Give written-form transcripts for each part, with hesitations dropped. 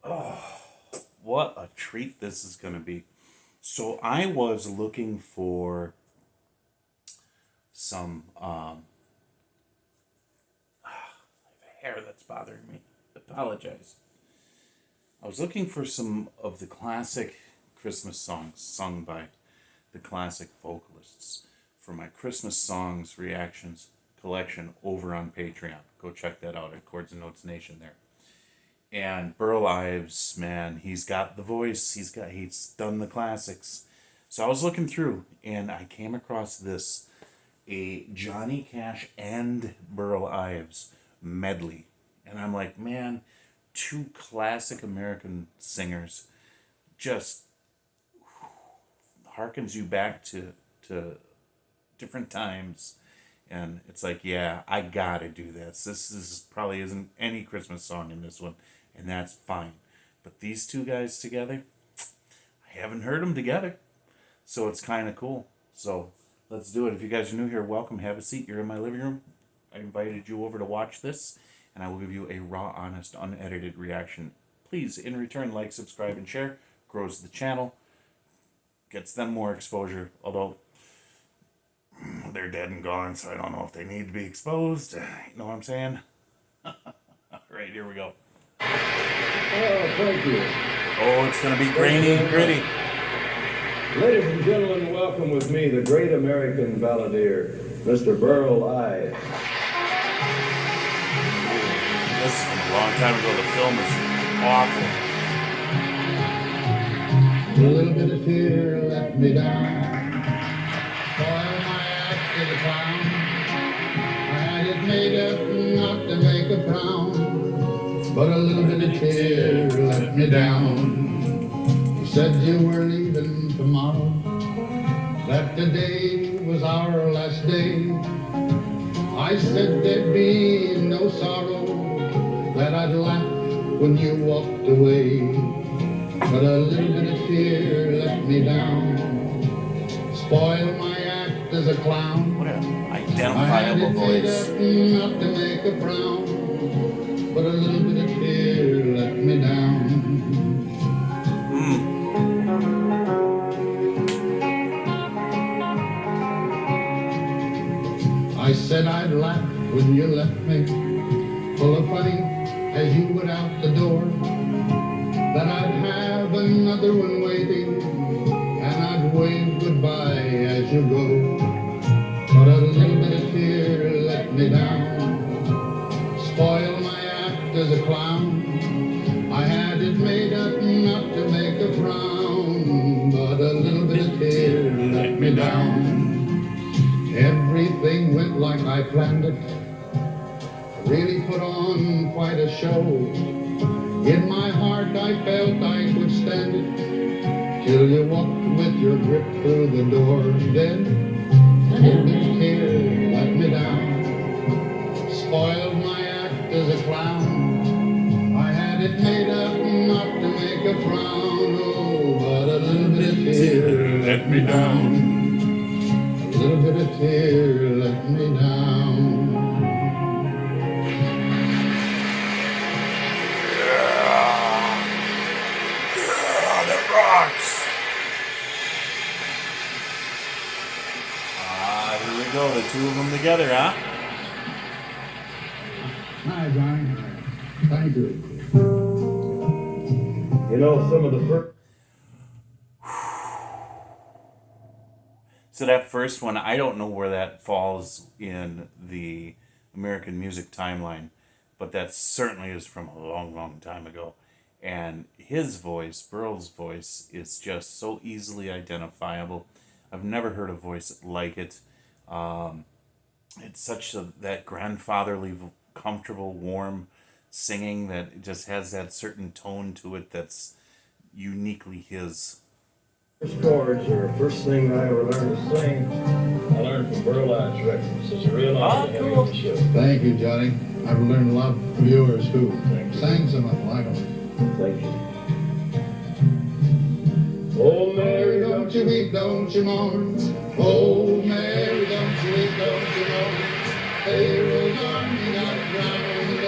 Oh, what a treat this is going to be. So I was looking for some hair that's bothering me. Apologize. I was looking for some of the classic Christmas songs sung by the classic vocalists for my Christmas songs reactions collection over on Patreon. Go check that out at Chords and Notes Nation there. And Burl Ives, man, he's got the voice. He's done the classics. So I was looking through and I came across this, a Johnny Cash and Burl Ives medley. And I'm like, man, two classic American singers just harkens you back to different times. And it's like, yeah, I gotta do this. This is probably isn't any Christmas song in this one, and that's fine. But these two guys together, I haven't heard them together, so it's kind of cool. So let's do it. If you guys are new here, welcome. Have a seat. You're in my living room. I invited you over to watch this, and I will give you a raw, honest, unedited reaction. Please, in return, like, subscribe, and share. Grows the channel, gets them more exposure. Although they're dead and gone, so I don't know if they need to be exposed. You know what I'm saying? All right, here we go. Oh, thank you. Oh, it's going to be grainy and gritty. Ladies and gentlemen, welcome with me the great American balladeer, Mr. Burl Ives. This is from a long time ago. The film is awful. A little bit of fear let me down. Spoil my act as a clown. I had it made up not to make a frown, but a little bit of fear let me down. You said you were leaving tomorrow, that today was our last day. I said there'd be no sorrow, that I'd laugh when you walked away. But a little bit of fear let me down, spoil my act as a clown. What an I had identifiable it made voice. up not to make a frown, but a little bit of fear let me down. I said I'd laugh when you left me, full of funny as you went out the door, that I'd have another one waiting, and I'd wave goodbye as you go. But a little bit of fear let me down, spoil my act as a clown. I had it made up not to make a frown, but a little bit of fear let me down. Everything went like I planned it, really put on quite a show. In my heart I felt I could stand it, till you walked with your grip through the door. Then a little bit of fear let me down, spoiled my act as a clown. I had it made up not to make a frown, oh, but a little bit of fear let me down. A little bit of fear let me down. That rocks. Here we go. The two of them together, huh? Hi, Johnny. Thank you. You know, some of the first... So that first one, I don't know where that falls in the American music timeline, but that certainly is from a long, long time ago. And his voice, Burl's voice, is just so easily identifiable. I've never heard a voice like it. It's such that grandfatherly, comfortable, warm singing that it just has that certain tone to it that's uniquely his. First chords are the first thing I ever learned to sing. I learned from Burl Ives records. It's a real honor to have you on the show. Thank you, Johnny. I've learned a lot from yours, too. Thank you. Sang some of them, I don't. Thank you. Oh, Mary, Don't you weep, don't you mourn. Oh, Mary, don't you weep, don't you mourn. Pharaoh's army got drowned.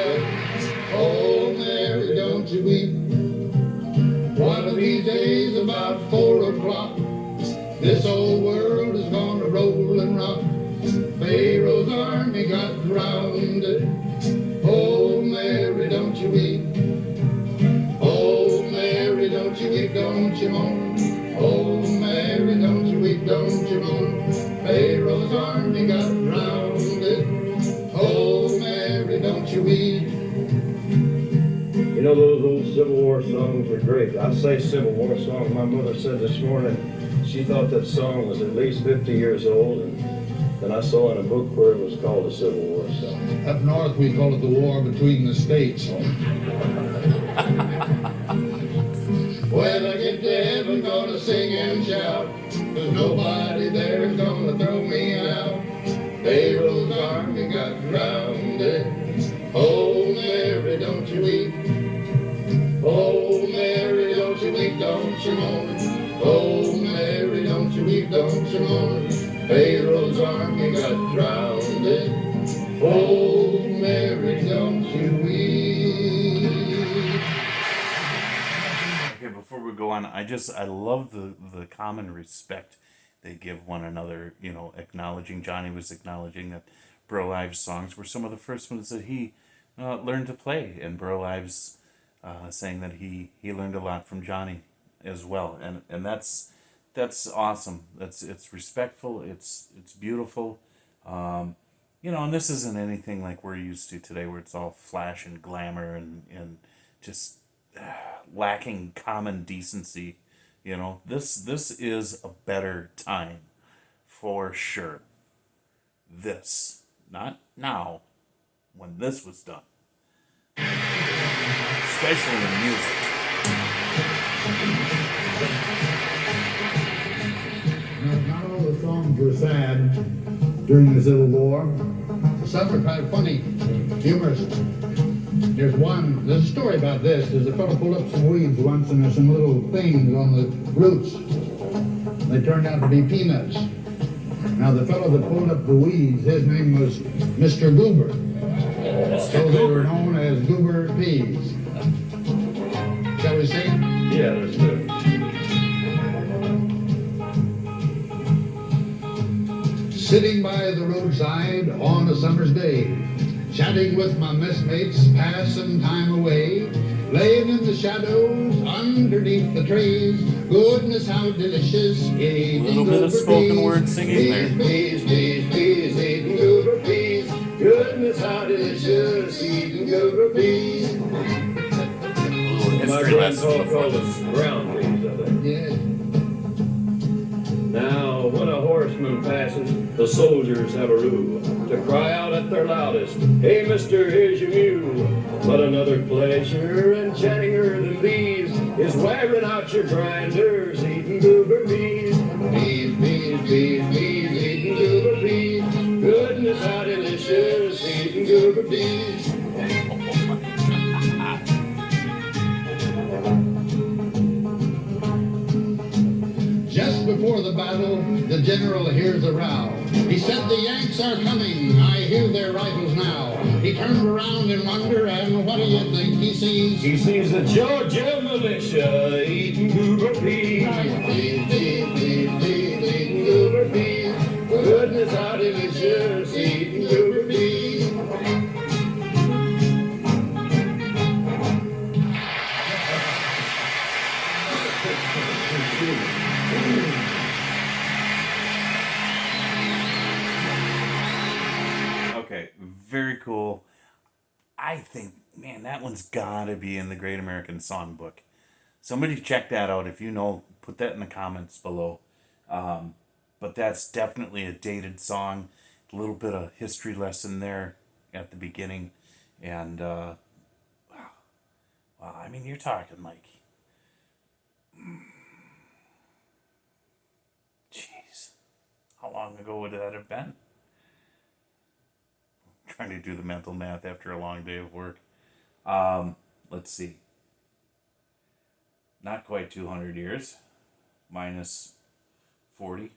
Oh, Mary, don't you weep. about 4 o'clock. This old world is gonna roll and rock. Pharaoh's army got drowned. Oh, Mary, don't you weep. Oh, Mary, don't you weep, don't you mourn. Oh, Mary, don't you weep, don't you mourn. Pharaoh's army got drowned. Oh, Mary, don't you weep. You know, those old Civil War songs are great. I say Civil War song. My mother said this morning she thought that song was at least 50 years old, and then I saw in a book where it was called a Civil War song. Up north, we call it the war between the states. When I get to heaven, gonna sing and shout, 'cause nobody there's gonna throw me out. Pharaoh's army got drowned. Oh, Mary, don't you weep. Oh, Mary, don't you weep, don't you mourn. Oh, Mary, don't you weep, don't you mourn. Pharaoh's army got drowned. Oh, Mary, don't you weep. Okay, before we go on, I love the common respect they give one another. You know, acknowledging, Johnny was acknowledging that Burl Ives' songs were some of the first ones that he learned to play, and Burl Ives saying that he learned a lot from Johnny as well, and that's awesome. It's respectful. It's beautiful. You know, and this isn't anything like we're used to today, where it's all flash and glamour and just lacking common decency. You know, this is a better time for sure. This, not now, when this was done, especially in music. Not all the songs were sad during the Civil War. Some were kind of funny, humorous. There's a story about this. There's a fellow pulled up some weeds once, and there's some little things on the roots. They turned out to be peanuts. Now, the fellow that pulled up the weeds, his name was Mr. Goober. So they were known as Goober peas. Shall we sing? Yeah, let's do it. Sitting by the roadside on a summer's day, chatting with my messmates, passing time away, laying in the shadows underneath the trees. Goodness, how delicious eating A little bit of spoken word singing there. Peas, peas, peas, eating goober peas. Goodness, how delicious eating goober peas. A little My history lesson grandpa before called this. them ground peas, I think. Yeah. Now, when a horseman passes, the soldiers have a rule to cry out at their loudest, "Hey, mister, here's your mule." But another pleasure enchantinger than these is wearing out your grinders, eating goober peas. Peas, peas, peas, peas, eating goober peas. Goodness, how delicious, eating goober peas. Just before the battle, the general hears a row. He said, "The Yanks are coming, I hear their rifles now." He turned around in wonder, and what do you think he sees? He sees the Georgia militia eating goober peas. Peas, peas, peas, peas, eating goober peas. Goodness, how delicious, eating goober peas. Okay, very cool. I think, man, that one's gotta be in the Great American Songbook. Somebody check that out. If you know, put that in the comments below. But that's definitely a dated song. A little bit of history lesson there at the beginning. And, wow, I mean, you're talking like, jeez, how long ago would that have been? Trying to do the mental math after a long day of work. Let's see. Not quite 200 years. Minus 40.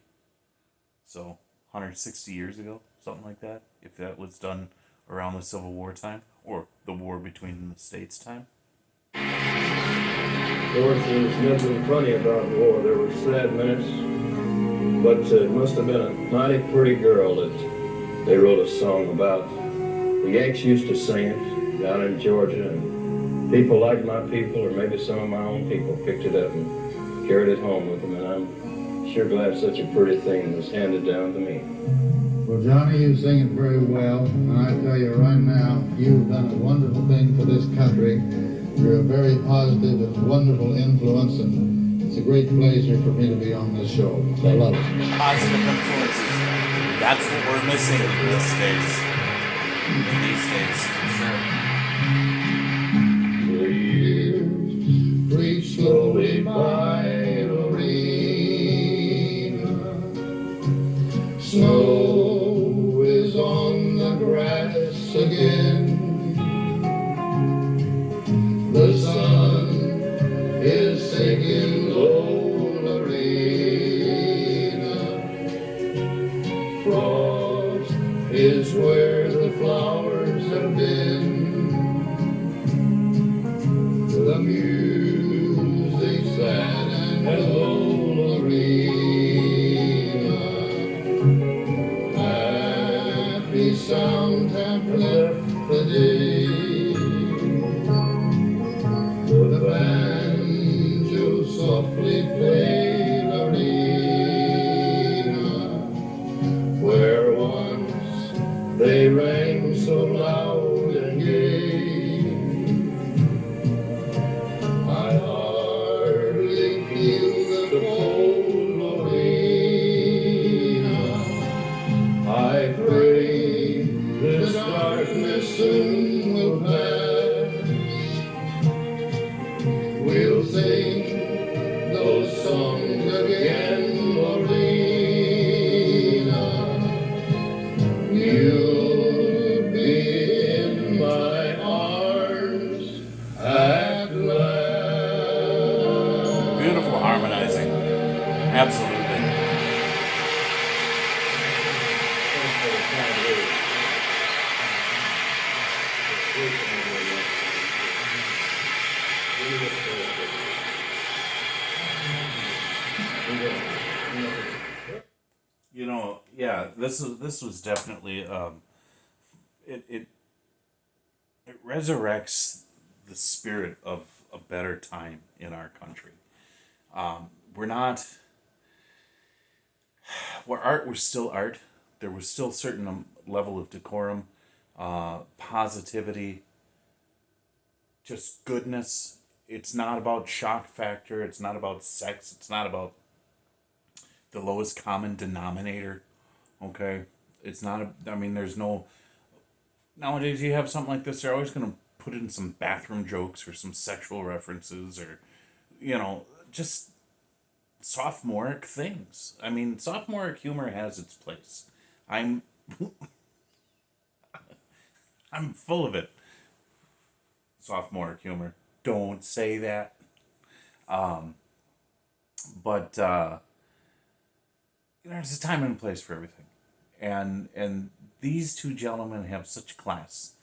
So 160 years ago. Something like that. If that was done around the Civil War time. Or the war between the states time. The course, there's nothing funny about war. There were sad minutes, but it must have been a mighty pretty girl that they wrote a song about. The Yanks used to sing it down in Georgia, and people like my people, or maybe some of my own people, picked it up and carried it home with them, and I'm sure glad such a pretty thing was handed down to me. Well, Johnny, you sing it very well, and I tell you right now, you've done a wonderful thing for this country. You're a very positive and wonderful influence, and it's a great pleasure for me to be on this show. I love it. Positive influences. That's what we're missing these days. In these days, for sure. Years creep slowly by, Lorena. Snow is on the grass again. The sun is sinking low, Lorena. Frost is where the flowers have been. The music sad and low, Lorena. Happy sounds have left the day. The banjo softly play, Lorena, where once they rang so loud and gay. I hardly feel the cold, Lorena. I pray this darkness soon will pass. We'll sing those songs again, Lorena. You'll be in my arms at last. Beautiful harmonizing. Absolutely. You know, yeah, this was definitely it resurrects the spirit of a better time in our country. We're not where art was still art. There was still certain level of decorum, positivity, just goodness. It's not about shock factor. It's not about sex. It's not about the lowest common denominator. Okay, it's not. I mean, there's no. Nowadays, you have something like this, they're always gonna put in some bathroom jokes or some sexual references or, just sophomoric things. I mean, sophomoric humor has its place. I'm I'm full of it. Sophomoric humor. Don't say that. But there's a time and a place for everything, and these two gentlemen have such class,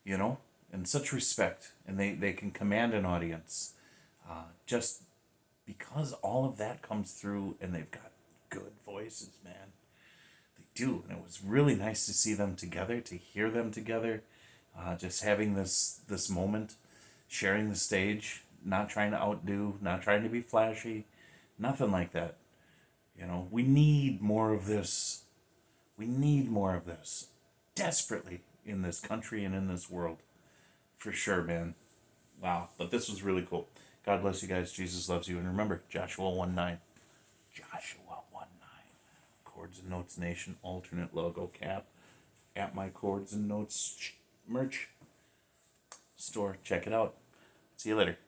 and such respect, and they can command an audience, just because all of that comes through, and they've got good voices, man. They do, and it was really nice to see them together, to hear them together, just having this moment, sharing the stage, not trying to outdo, not trying to be flashy, nothing like that. We need more of this. We need more of this desperately in this country and in this world. For sure, man. Wow. But this was really cool. God bless you guys. Jesus loves you. And remember, Joshua 1:9. Joshua 1:9. Chords and Notes Nation alternate logo cap at my Chords and Notes merch store. Check it out. See you later.